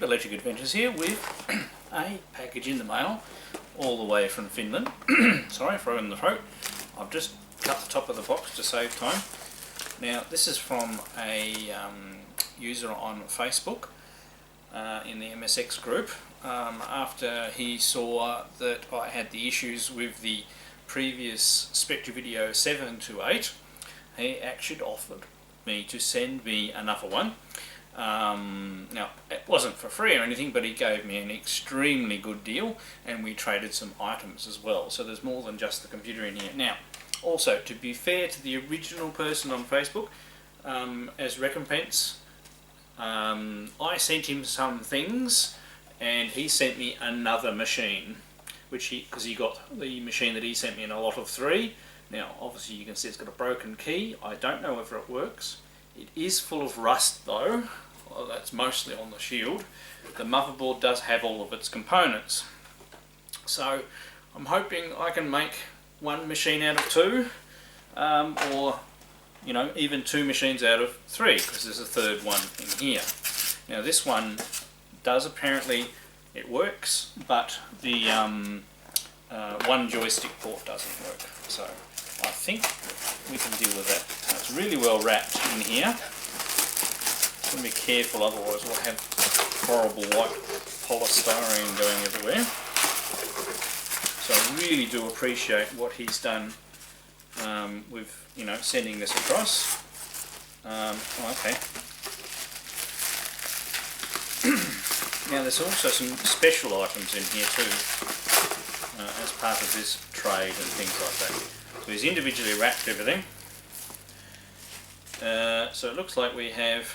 Electric Adventures here with a package in the mail all the way from Finland. Sorry, frog in the throat. I've just cut the top of the box to save time. Now this is from a user on Facebook in the MSX group. After he saw that I had the issues with the previous Spectravideo 728, he actually offered me to send me another one. Now it wasn't for free or anything, but he gave me an extremely good deal and we traded some items as well, so there's more than just the computer in here. Now also, to be fair to the original person on Facebook, as recompense, I sent him some things and he sent me another machine, which because he got the machine that he sent me in a lot of 3. Now obviously you can see it's got a broken key. I don't know whether it works. It is full of rust though. Well, that's mostly on the shield. The motherboard does have all of its components. So I'm hoping I can make one machine out of 2, or you know, even 2 machines out of 3, because there's a third one in here. Now this one does apparently, it works, but the one joystick port doesn't work. So I think we can deal with that. Now, it's really well wrapped in here. Just be careful, otherwise we'll have horrible white polystyrene going everywhere. So I really do appreciate what he's done with, you know, sending this across. Okay. Now there's also some special items in here too, as part of this trade and things like that. So he's individually wrapped everything. So it looks like we have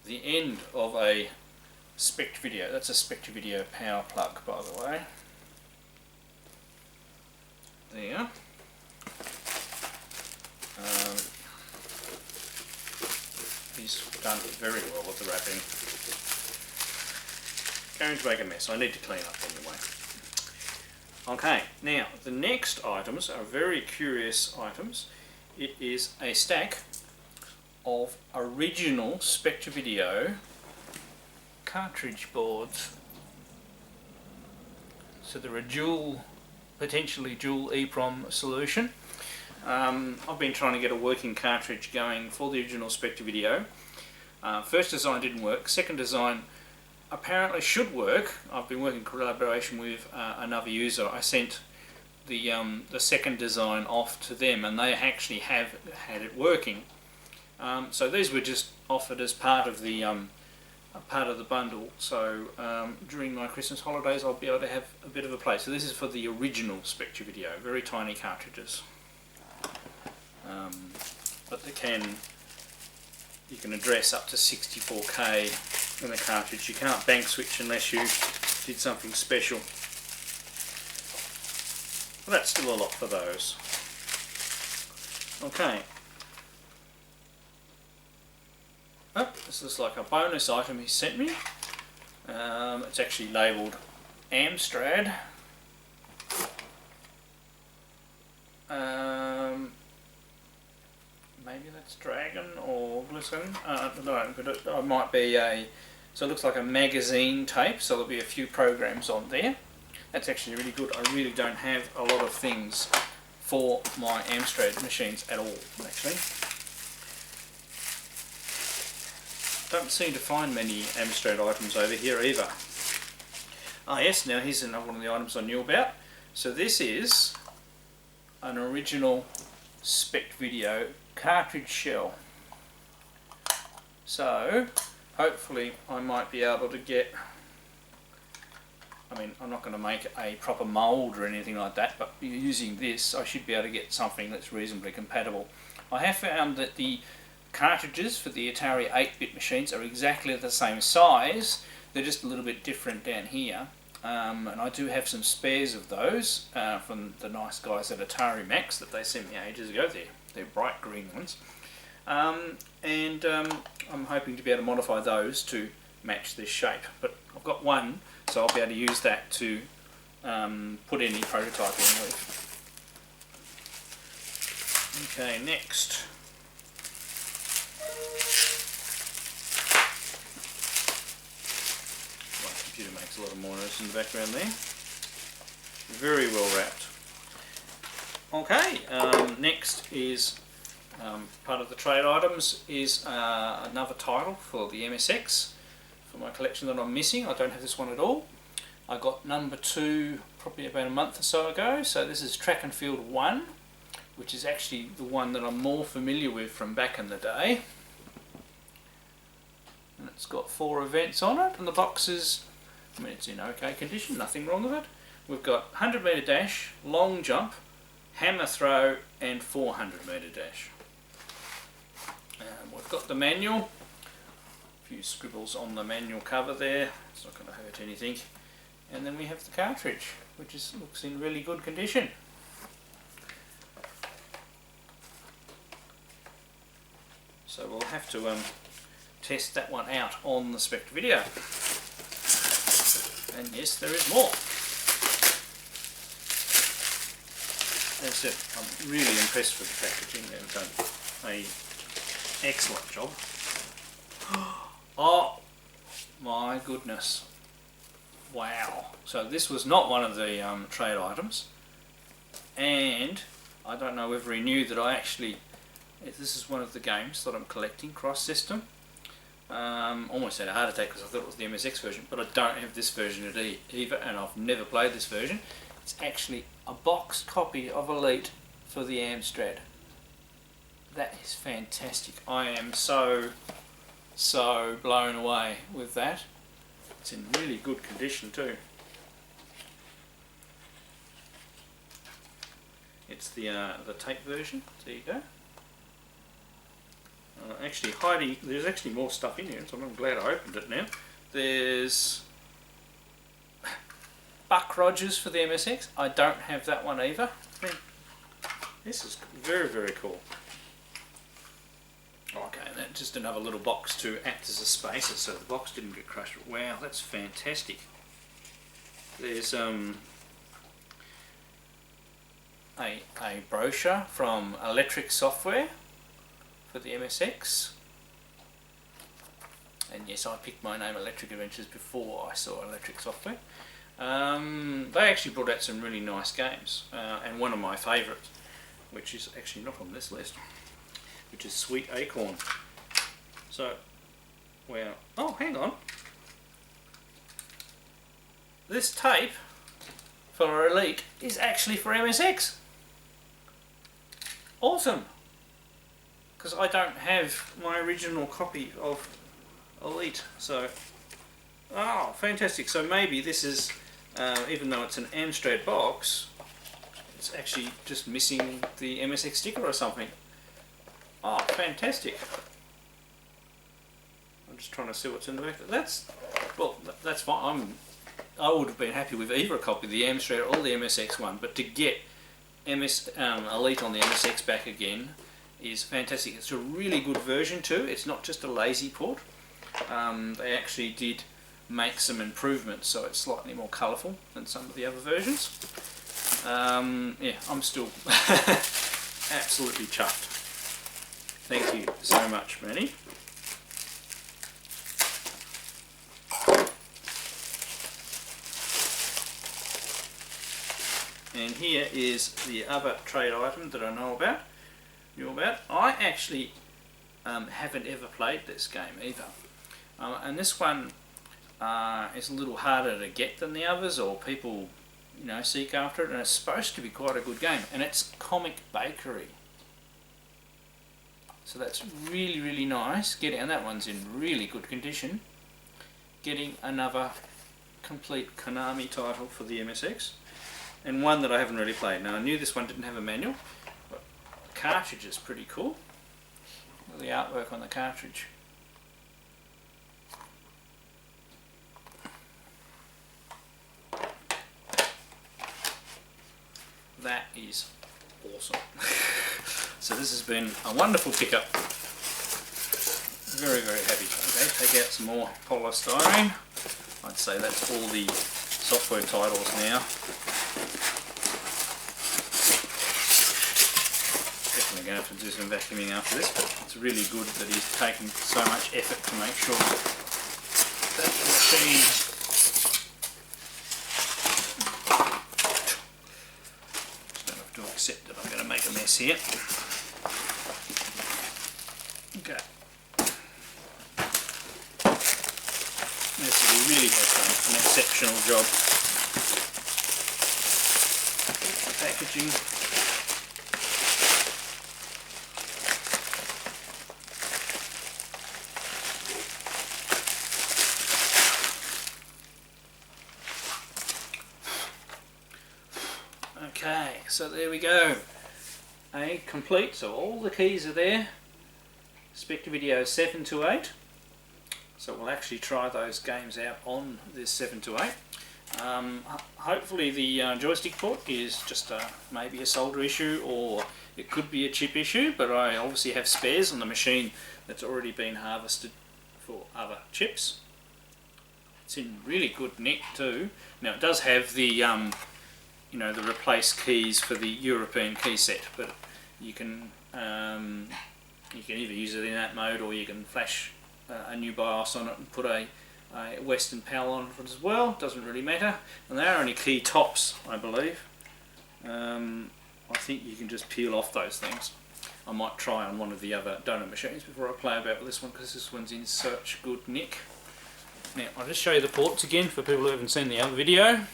the end of a Spectravideo. That's a Spectravideo power plug, by the way. There. He's done very well with the wrapping. Going to make a mess. I need to clean up anyway. Okay, now the next items are very curious items. It is a stack of original Spectravideo cartridge boards. So they're a potentially dual EEPROM solution. I've been trying to get a working cartridge going for the original Spectravideo. First design didn't work. Second design apparently should work. I've been working in collaboration with another user. I sent the second design off to them and they actually have had it working. So these were just offered as part of the bundle. So during my Christmas holidays I'll be able to have a bit of a play. So this is for the original Spectravideo, very tiny cartridges. But you can address up to 64K in the cartridge. You can't bank switch unless you did something special. But that's still a lot for those. Okay. Oh, this is like a bonus item he sent me. It's actually labelled Amstrad. Maybe that's Dragon or Glisten. No, but it might be a. So it looks like a magazine tape. So there'll be a few programs on there. That's actually really good. I really don't have a lot of things for my Amstrad machines at all, actually. Don't seem to find many Amstrad items over here either. Ah yes, now here's another one of the items I knew about. So this is an original Spectravideo cartridge shell. So hopefully I might be able to get, I mean I'm not going to make a proper mould or anything like that, but using this I should be able to get something that's reasonably compatible. I have found that the cartridges for the Atari 8-bit machines are exactly the same size, they're just a little bit different down here, and I do have some spares of those from the nice guys at Atari Max that they sent me ages ago. They're bright green ones. I'm hoping to be able to modify those to match this shape. But I've got one, so I'll be able to use that to put any prototyping with. Okay, next. My computer makes a lot of noise in the background there. Very well wrapped. Okay, next is part of the trade items is another title for the MSX for my collection that I'm missing. I don't have this one at all. I got number 2 probably about a month or so ago. So this is Track and Field 1, which is actually the one that I'm more familiar with from back in the day. And it's got 4 events on it, and the box is, I mean, it's in okay condition, nothing wrong with it. We've got 100 metre dash, long jump, hammer throw and 400 metre dash. We've got the manual, a few scribbles on the manual cover there, it's not going to hurt anything. And then we have the cartridge, which looks in really good condition. So we'll have to test that one out on the Spectravideo. And yes, there is more. That's it. I'm really impressed with the packaging. They've done an excellent job. Oh my goodness. Wow. So this was not one of the trade items. And I don't know whether he knew that this is one of the games that I'm collecting, cross system. Almost had a heart attack because I thought it was the MSX version, but I don't have this version either, and I've never played this version. It's actually a boxed copy of Elite for the Amstrad. That is fantastic. I am so blown away with that. It's in really good condition too. It's the tape version. There you go. There's actually more stuff in here, so I'm glad I opened it now. There's Buck Rogers for the MSX. I don't have that one either. I mean, this is very, very cool. Okay, and then just another little box to act as a spacer so the box didn't get crushed. Wow, that's fantastic. There's a brochure from Electric Software for the MSX. And yes, I picked my name Electric Adventures before I saw Electric Software. They actually brought out some really nice games, and one of my favourites, which is actually not on this list, which is Sweet Acorn. So, wow. Oh, hang on. This tape for Elite is actually for MSX. Awesome. Because I don't have my original copy of Elite, so oh, fantastic. So maybe this is, even though it's an Amstrad box, it's actually just missing the MSX sticker or something. Oh, fantastic. I'm just trying to see what's in the back. That's fine. I would have been happy with either a copy of the Amstrad or the MSX one, but to get Elite on the MSX back again is fantastic. It's a really good version too. It's not just a lazy port. They actually did make some improvements, so it's slightly more colourful than some of the other versions. Yeah, I'm still absolutely chuffed. Thank you so much, Manny. And here is the other trade item that I know about. I actually haven't ever played this game either, and this one is a little harder to get than the others, or people, seek after it. And it's supposed to be quite a good game, and it's Comic Bakery. So that's really, really nice. And that one's in really good condition. Getting another complete Konami title for the MSX, and one that I haven't really played. Now I knew this one didn't have a manual, but the cartridge is pretty cool. Look at the artwork on the cartridge. That is awesome. So this has been a wonderful pickup very, very heavy. Okay, take out some more polystyrene. I'd say that's all the software titles now. Definitely going to have to do some vacuuming after this, but it's really good that he's taken so much effort to make sure that the machine just have to accept that I'm going to make a mess here. Okay. He really has done an exceptional job. The packaging. Okay, so there we go. Complete, so all the keys are there. Spectravideo 728. So we'll actually try those games out on this 728. Hopefully the joystick port is just maybe a solder issue, or it could be a chip issue, but I obviously have spares on the machine that's already been harvested for other chips. It's in really good nick too. Now it does have the you know, the replace keys for the European key set, but you can either use it in that mode, or you can flash a new BIOS on it and put a Western PAL on it as well. Doesn't really matter, and they are only key tops, I believe. I think you can just peel off those things. I might try on one of the other donor machines before I play about with this one, because this one's in such good nick. Now I'll just show you the ports again for people who haven't seen the other video.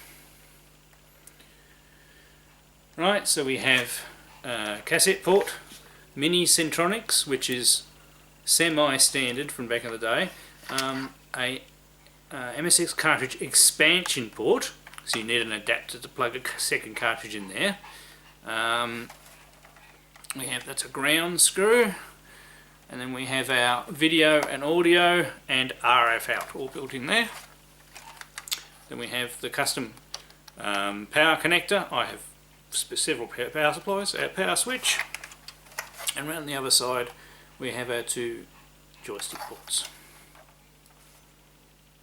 Right, so we have cassette port, mini Centronics, which is semi-standard from back in the day, a MSX cartridge expansion port, so you need an adapter to plug a second cartridge in there. We have, that's a ground screw, and then we have our video and audio and RF out all built in there. Then we have the custom power connector. I have several power supplies, our power switch, and around the other side we have our two joystick ports.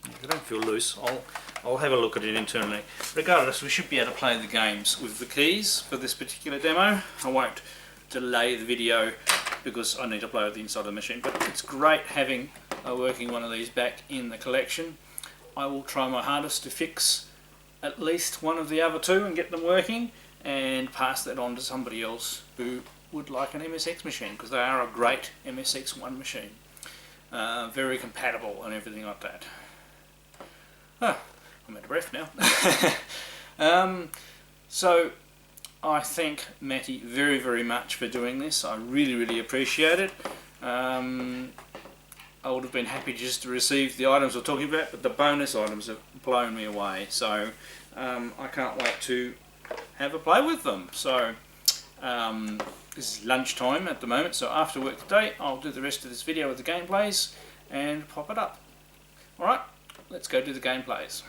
If they don't feel loose, I'll have a look at it internally. Regardless, we should be able to play the games with the keys for this particular demo. I won't delay the video because I need to play with the inside of the machine, but it's great having a working one of these back in the collection. I will try my hardest to fix at least one of the other two and get them working, and pass that on to somebody else who would like an MSX machine, because they are a great MSX1 machine. Very compatible and everything like that. Oh, I'm out of breath now. So I thank Matty very, very much for doing this. I really, really appreciate it. I would have been happy just to receive the items we're talking about, but the bonus items have blown me away. So I can't wait to have a play with them. So this is lunchtime at the moment, so after work today I'll do the rest of this video with the gameplays and pop it up. Alright, let's go do the gameplays.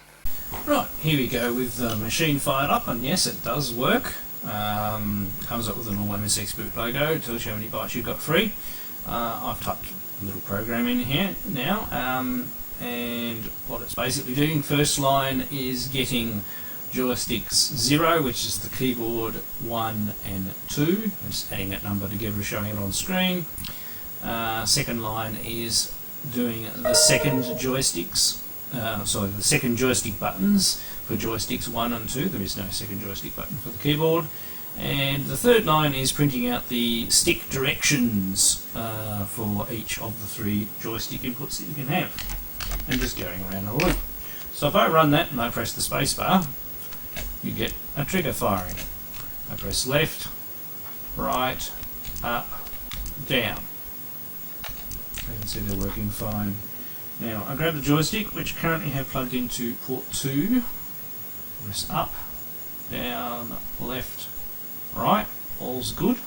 Right, here we go with the machine fired up, and yes, it does work. Comes up with a normal MSX boot logo, tells you how many bytes you've got free. I've typed a little program in here now, and what it's basically doing, first line is getting joysticks 0, which is the keyboard, 1 and 2, and just adding that number together, showing it on screen. Second line is doing the second joysticks, the second joystick buttons for joysticks 1 and 2. There is no second joystick button for the keyboard. And the third line is printing out the stick directions for each of the 3 joystick inputs that you can have, and just going around a loop. So if I run that and I press the spacebar, you get a trigger firing. I press left, right, up, down. You can see they're working fine. Now I grab the joystick, which I currently have plugged into port 2, press up, down, left, right, all's good.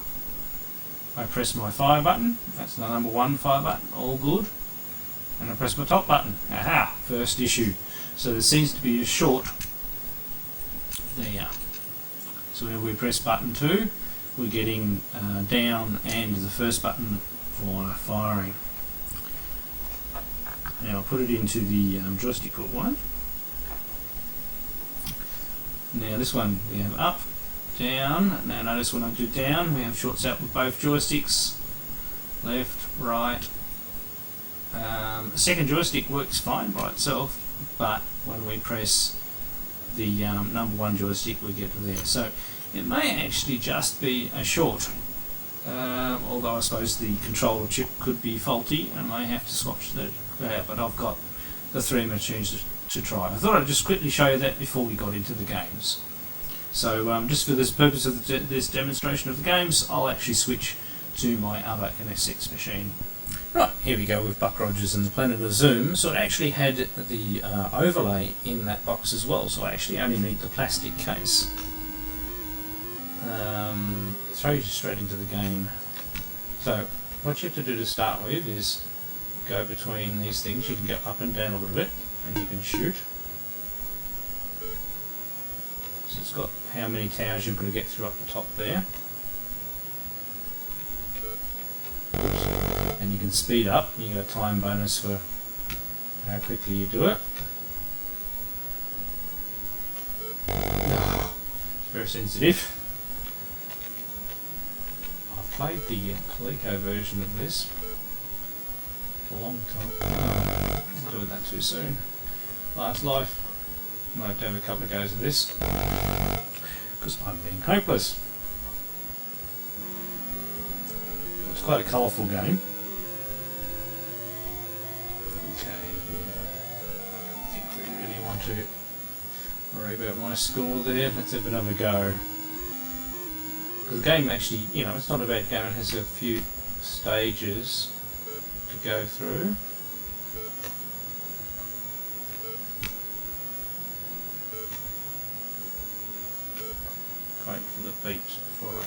I press my fire button, that's the number 1 fire button, all good. And I press my top button, aha, first issue. So there seems to be a short there. So when we press button 2, we're getting down and the first button for firing. Now I'll put it into the joystick port one. Now this one we have up, down. Now notice when I do down, we have shorts out with both joysticks, left, right. The second joystick works fine by itself, but when we press the number one joystick we get there. So it may actually just be a short, although I suppose the controller chip could be faulty and I may have to swap that out, but I've got the three machines to try. I thought I'd just quickly show you that before we got into the games. So just for this purpose of this demonstration of the games, I'll actually switch to my other MSX machine. Right, here we go with Buck Rogers and the Planet of Zoom. So it actually had the overlay in that box as well, so I actually only need the plastic case. It throws you straight into the game. So what you have to do to start with is go between these things. You can go up and down a little bit and you can shoot. So it's got how many towers you've got to get through up the top there. Oops. And you can speed up. You get a time bonus for how quickly you do it. Oh, it's very sensitive. I've played the Coleco version of this for a long time. Oh, I'm doing that too soon. Last life. Might have to have a couple of goes of this because I'm being hopeless. It's quite a colourful game. Okay, I don't think we really want to worry about my score there. Let's have another go. Because the game actually, you know, it's not a bad game. It has a few stages to go through. Wait for the beeps before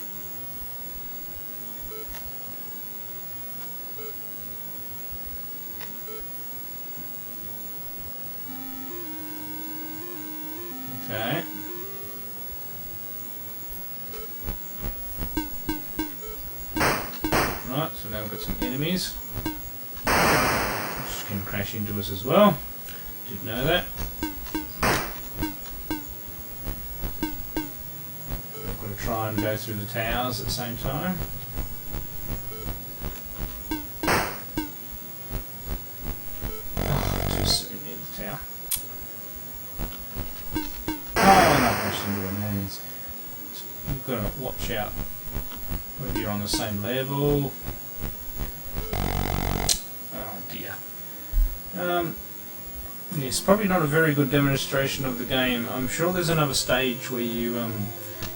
Okay. Right, so now we've got some enemies which can crash into us as well. Didn't know that. Try and go through the towers at the same time. Oh, too soon near the tower. Oh, no, crashed into my hands. You've got to watch out whether you're on the same level. Oh dear. Yes, probably not a very good demonstration of the game. I'm sure there's another stage where you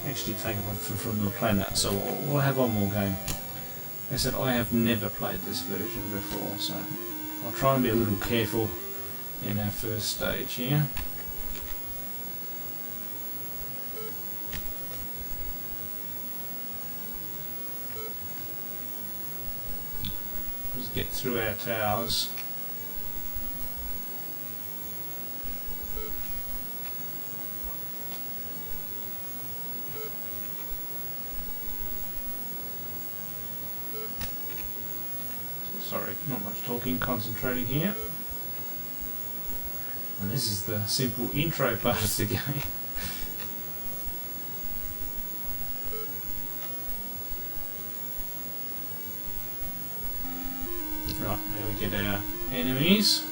actually take it off from the planet, so we'll have one more game. As I said, I have never played this version before, so I'll try and be a little careful in our first stage here. Just get through our towers. Sorry, not much talking, concentrating here. And this is the simple intro part of the game. Right, now we get our enemies.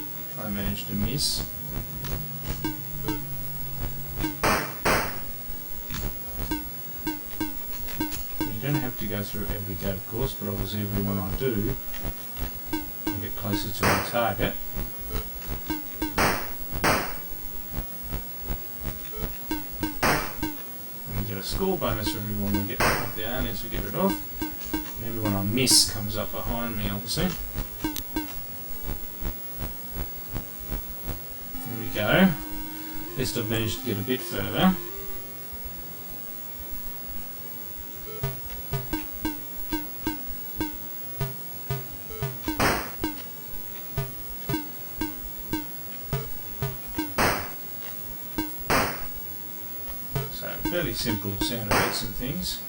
If I manage to miss. To go through every go, of course, but obviously every one I do, I get closer to my target. We get a score bonus for everyone we get up the aliens we get rid of. And everyone I miss comes up behind me, obviously. There we go. At least I've managed to get a bit further. Fairly simple sound effects and things.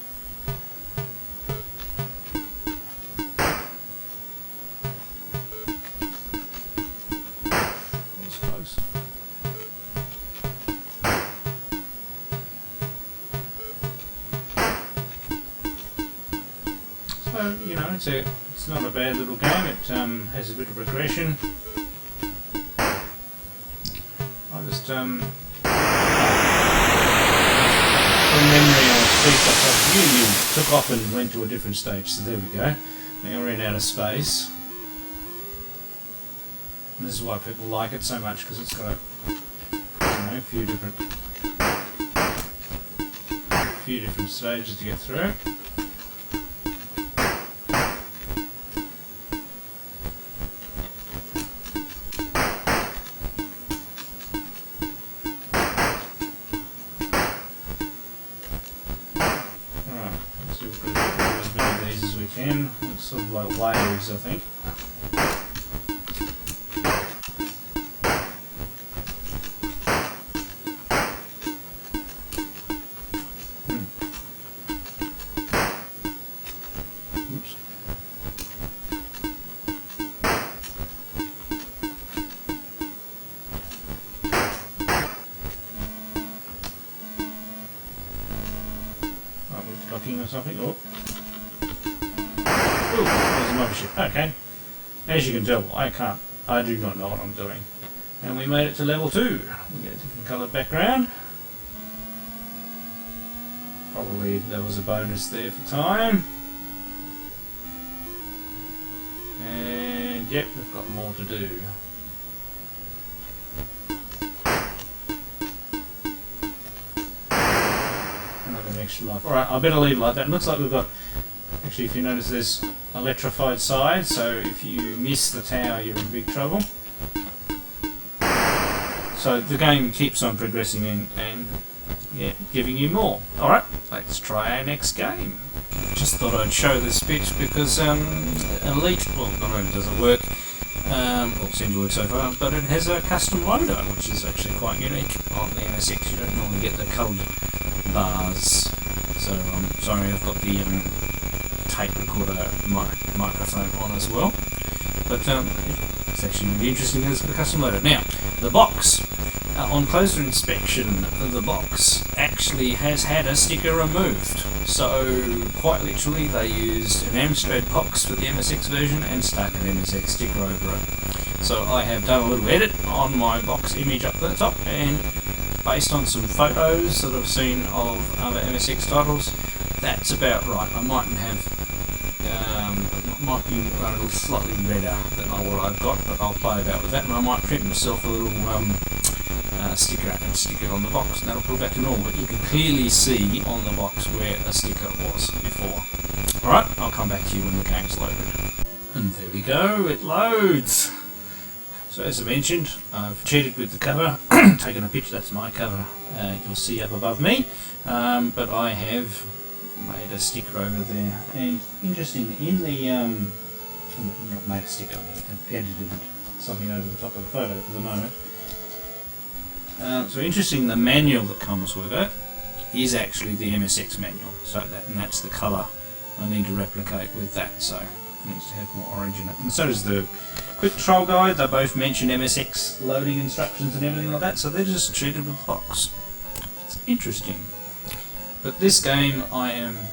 So, you know, it's not a bad little game. It has a bit of progression. I just from memory, you took off and went to a different stage. So there we go. Now we're in outer space. And this is why people like it so much, because it's got a few different stages to get through. It's sort of like waves, I think. Oops. Are we docking or something? Oh. Ooh, there's a mothership. Okay. As you can tell, I do not know what I'm doing. And we made it to level 2. We get a different coloured background. Probably there was a bonus there for time. And yep, we've got more to do. Another extra life. Alright, I better leave it like that. It looks like we've got... Actually, if you notice, there's electrified side, so if you miss the tower, you're in big trouble. So the game keeps on progressing and yeah, giving you more. Alright, let's try our next game. Just thought I'd show this bit because Elite, well, not only does it work, well, it seems to work so far, but it has a custom loader, which is actually quite unique on the MSX. You don't normally get the coloured bars. So I'm sorry, I've got the tape recorder microphone on as well, but it's actually really interesting as the custom loader. Now, the box, on closer inspection, the box actually has had a sticker removed. So quite literally, they used an Amstrad box for the MSX version and stuck an MSX sticker over it. So I have done a little edit on my box image up the top, and based on some photos that I've seen of other MSX titles, that's about right. I might be running slightly redder than what I've got, but I'll play about with that, and I might print myself a little sticker and stick it on the box, and that'll put it back to normal. But you can clearly see on the box where a sticker was before. Alright, I'll come back to you when the game's loaded. And there we go, it loads! So as I mentioned, I've cheated with the cover, taken a picture, that's my cover, you'll see up above me, but I have made a sticker over there, and interesting, in the, not made a sticker, I mean, edited something over the top of the photo for the moment. So interesting, the manual that comes with it is actually the MSX manual, so and that's the colour I need to replicate with that, so it needs to have more orange in it. And so does the quick control guide. They both mention MSX loading instructions and everything like that, so they're just treated with the box. It's interesting. But this game I am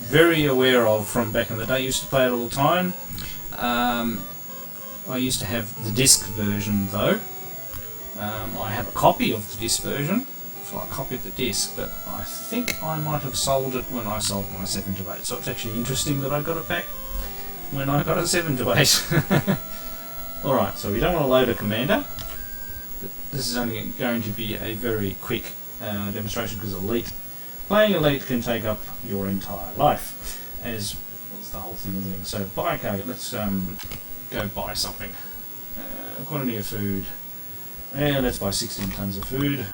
very aware of from back in the day. I used to play it all the time. I used to have the disc version though. I have a copy of the disc version, so I copied the disc, but I think I might have sold it when I sold my 728. So it's actually interesting that I got it back when I got a 728. Alright, so we don't want to load a commander. This is only going to be a very quick demonstration because playing Elite can take up your entire life, as was the whole thing of the thing. So buy a code, let's go buy something. Quantity of food. Yeah, let's buy 16 tons of food.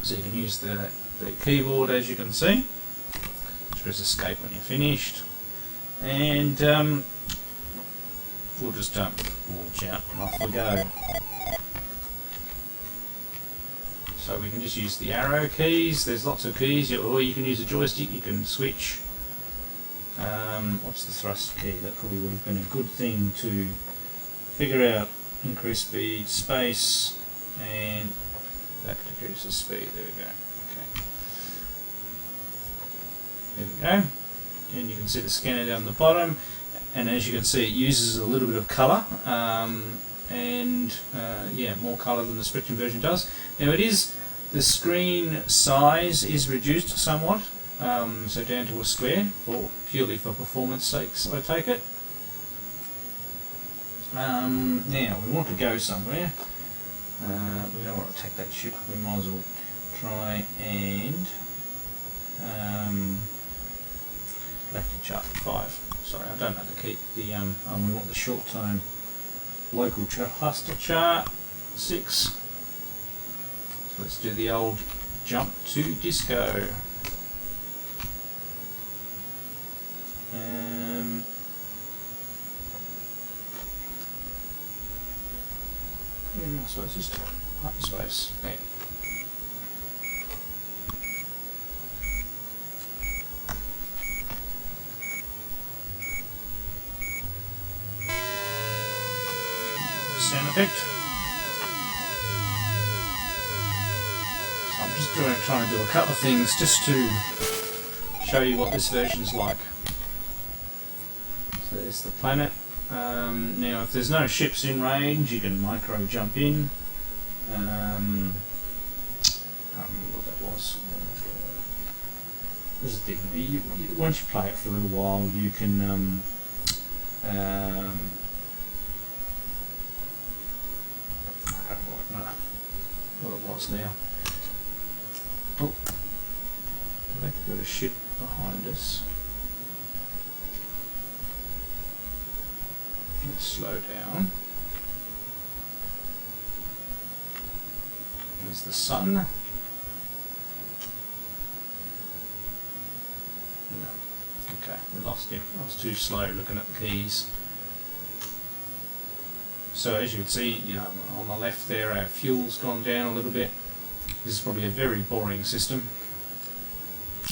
So you can use the keyboard, as you can see. Just press escape when you're finished. And we'll just launch out and off we go. So we can just use the arrow keys. There's lots of keys, or you can use a joystick. You can switch. What's the thrust key? That probably would have been a good thing to figure out. Increase speed, space, and that decreases speed. There we go. Okay. There we go. and you can see the scanner down the bottom, and as you can see it uses a little bit of colour, yeah, more colour than the Spectrum version does. Now the screen size is reduced somewhat, so down to a square, purely for performance sakes, I take it. Now we want to go somewhere. We don't want to take that ship. We might as well try and Galactic Chart 5. Sorry, I don't know to keep the we want the short time local cluster chart 6. So let's do the old jump to disco. I suppose just hyperspace. There. Sound effect. So I'm just trying to do a couple of things just to show you what this version's like. So there's the planet. Now if there's no ships in range, you can micro jump in. I can't remember what that was. This is the thing. Once you play it for a little while, you can I don't know what it was now. Oh, we've got a ship behind us. Let's slow down. There's the sun. No. Okay, we lost him. I was too slow looking at the keys. So as you can see, on the left there, our fuel's gone down a little bit. This is probably a very boring system.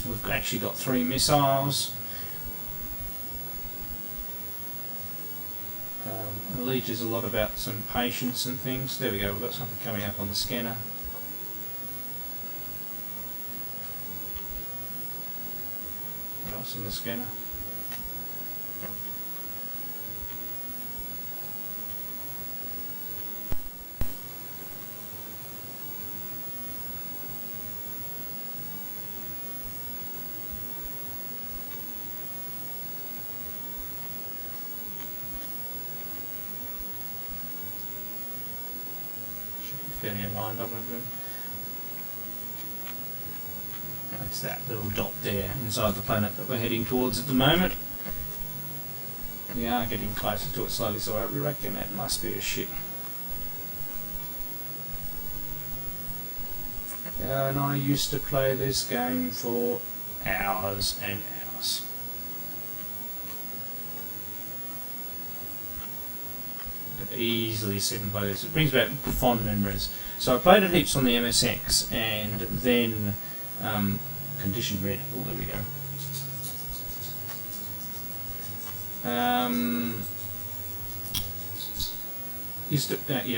We've actually got 3 missiles. Elite is a lot about some patience and things. There we go, we've got something coming up on the scanner. What else on the scanner? Fairly aligned up with them. That's that little dot there inside the planet that we're heading towards at the moment. We are getting closer to it slowly, so I reckon that must be a ship. And I used to play this game for hours and hours. Easily sit and play this. It brings back fond memories. So I played it heaps on the MSX, and then condition red. Oh, there we go.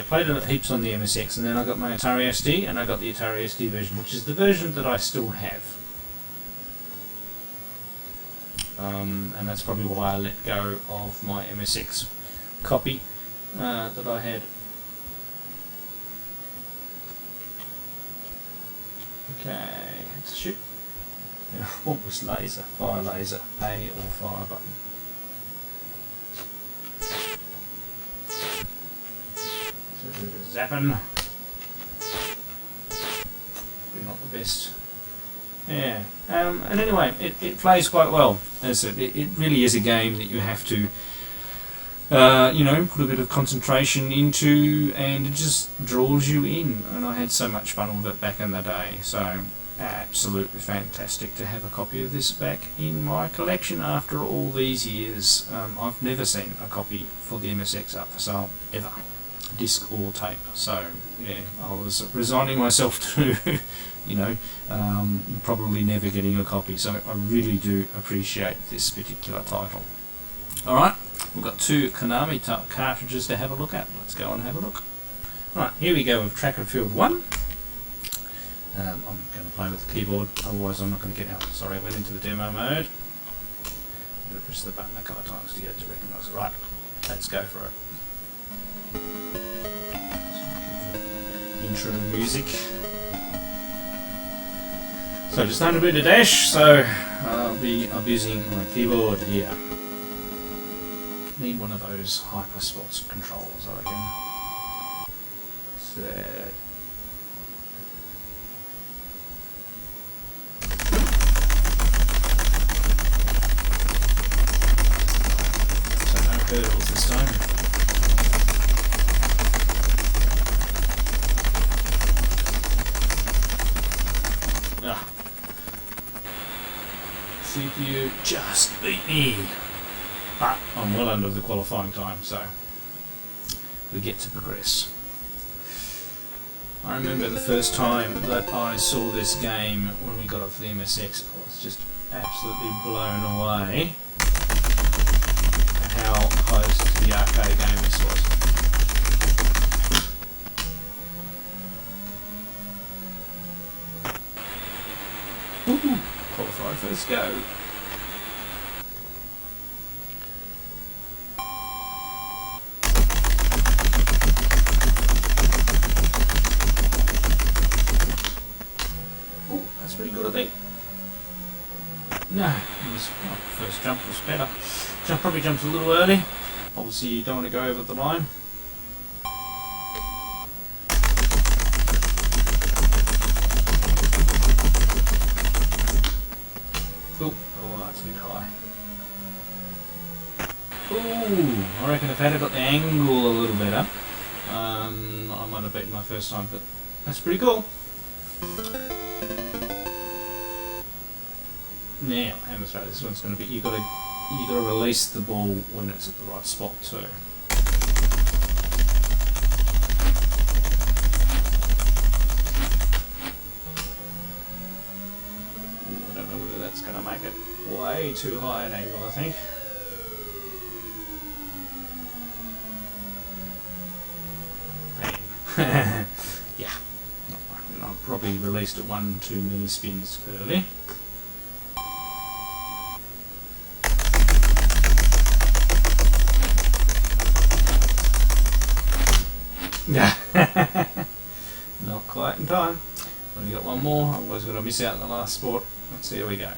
Played it heaps on the MSX, and then I got my Atari SD, and I got the Atari SD version, which is the version that I still have. And that's probably why I let go of my MSX copy that I had. Okay, it's a ship. Now, what was laser? Fire laser. A or fire button. So do the zapping. Probably not the best. Yeah. And anyway, it plays quite well. As it really is a game that you have to put a bit of concentration into, and it just draws you in. And I had so much fun with it back in the day, so absolutely fantastic to have a copy of this back in my collection after all these years. I've never seen a copy for the MSX up for sale, ever, disc or tape. So yeah, I was resigning myself to probably never getting a copy, so I really do appreciate this particular title. Alright, we've got 2 Konami type cartridges to have a look at. Let's go and have a look. Alright, here we go with Track and Field 1. I'm going to play with the keyboard, otherwise I'm not going to get out. Sorry, I went into the demo mode. to press the button a couple of times to get it to recognise it. Right, let's go for it. Intro music. So just unboot a dash, so I'll be abusing my keyboard here. Need one of those hyper sports controls, I reckon. So no hurdles this time. CPU just beat me, but I'm well under the qualifying time, so we get to progress. I remember the first time that I saw this game when we got it for the MSX, I was just absolutely blown away at how close to the arcade game this was. Ooh. Qualify first go. Oh, that's pretty good, I think. No, first jump was better. Probably jumped a little early. Obviously, you don't want to go over the line. Oh, that's a bit high. Ooh, I reckon if I had got the angle a little better, I might have beaten my first time, but that's pretty cool. Now, how much this one's going to be? You got to release the ball when it's at the right spot too. It's going to make it way too high an angle, I think. Yeah, I probably released it 1-2 mini spins early. Not quite in time. Only got one more. Otherwise, got to miss out in the last sport. Let's see how we go.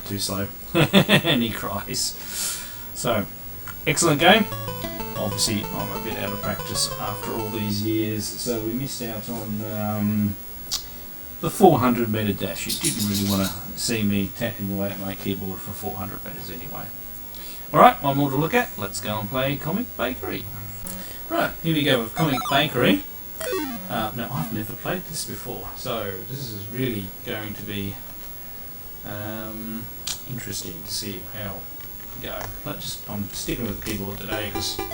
Too slow. And he cries. So, excellent game. Obviously, I'm a bit out of practice after all these years, so we missed out on the 400 metre dash. You didn't really want to see me tapping away at my keyboard for 400 metres anyway. Alright, one more to look at. Let's go and play Comic Bakery. Right, here we go with Comic Bakery. Now, I've never played this before, so this is really going to be interesting to see how it go. I'm sticking with the keyboard today because the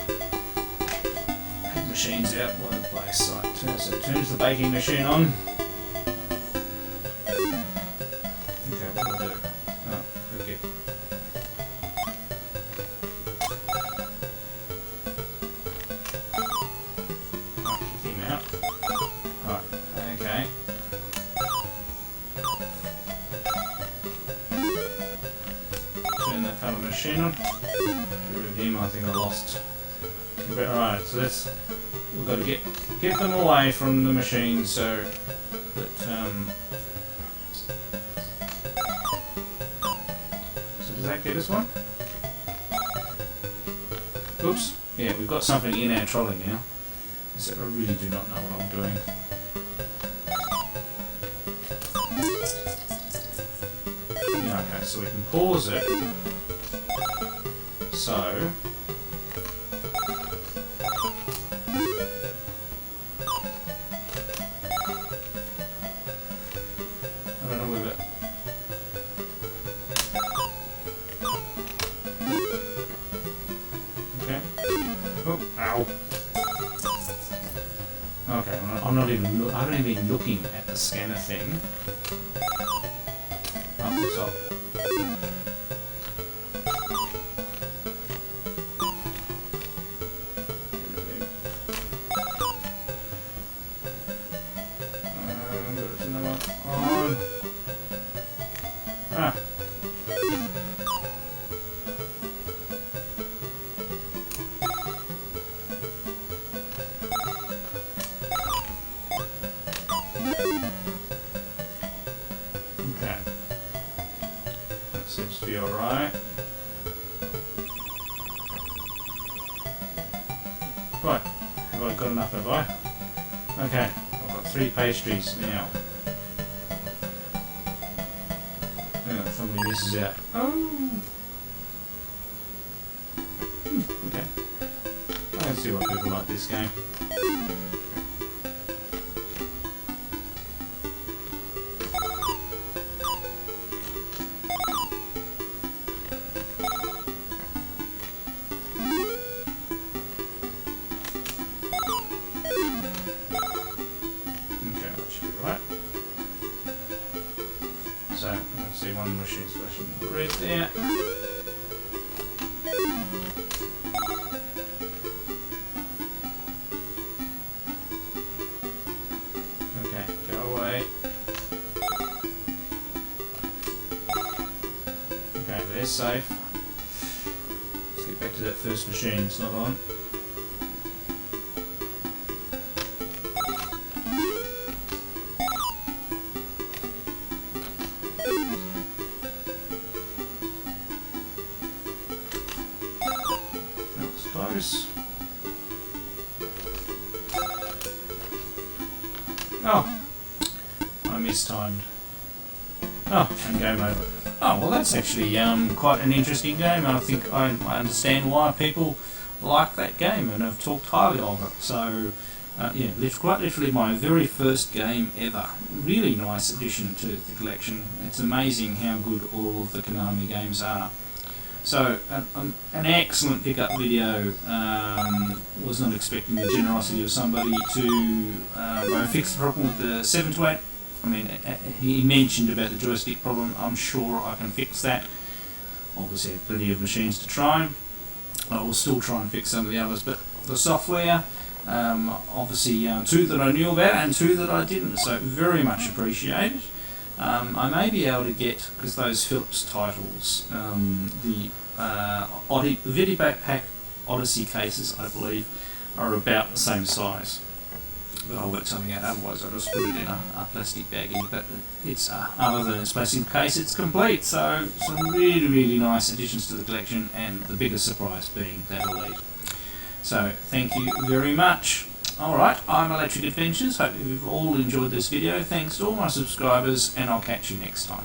machine's out all over the place. Right, so it turns the baking machine on. Okay, what do I do? Oh, okay. I'll kick him out. Right, okay. Turn that kind of machine on. Get rid of him, I think I lost. Alright, so we've got to get them away from the machine so that so does that get us one? Oops. Yeah, we've got something in our trolley now. So I really do not know what I'm doing. Yeah, okay, so we can pause it. So I don't know whether okay. Oh, ow. Okay, I'm not even. I don't even looking at the scanner thing. Up the top. Right, have I got enough, have I? Okay, I've got 3 pastries now. Oh, somebody misses out. Oh! Okay. Let's see what people like this game. Right. So, let's see, one machine flashing red there. Okay, go away. Okay, they're safe. Let's get back to that first machine, it's not on. Close. Oh, I mistimed. Oh, and game over. Oh, well that's actually quite an interesting game. I think I understand why people like that game and have talked highly of it. So, yeah, quite literally my very first game ever. Really nice addition to the collection. It's amazing how good all of the Konami games are. So, an excellent pickup video. Was not expecting the generosity of somebody to fix the problem with the 728. I mean, he mentioned about the joystick problem. I'm sure I can fix that. Obviously, I have plenty of machines to try. I will still try and fix some of the others, but the software, obviously 2 that I knew about and 2 that I didn't, so very much appreciated. I may be able to get, because those Philips titles, the Videopack Odyssey cases, I believe, are about the same size. But I'll work something out, otherwise I'll just put it in a plastic baggie. But it's, other than its plastic case, it's complete. So some really, really nice additions to the collection, and the biggest surprise being that Elite. So thank you very much. Alright, I'm Electric Adventures. Hope you've all enjoyed this video. Thanks to all my subscribers, and I'll catch you next time.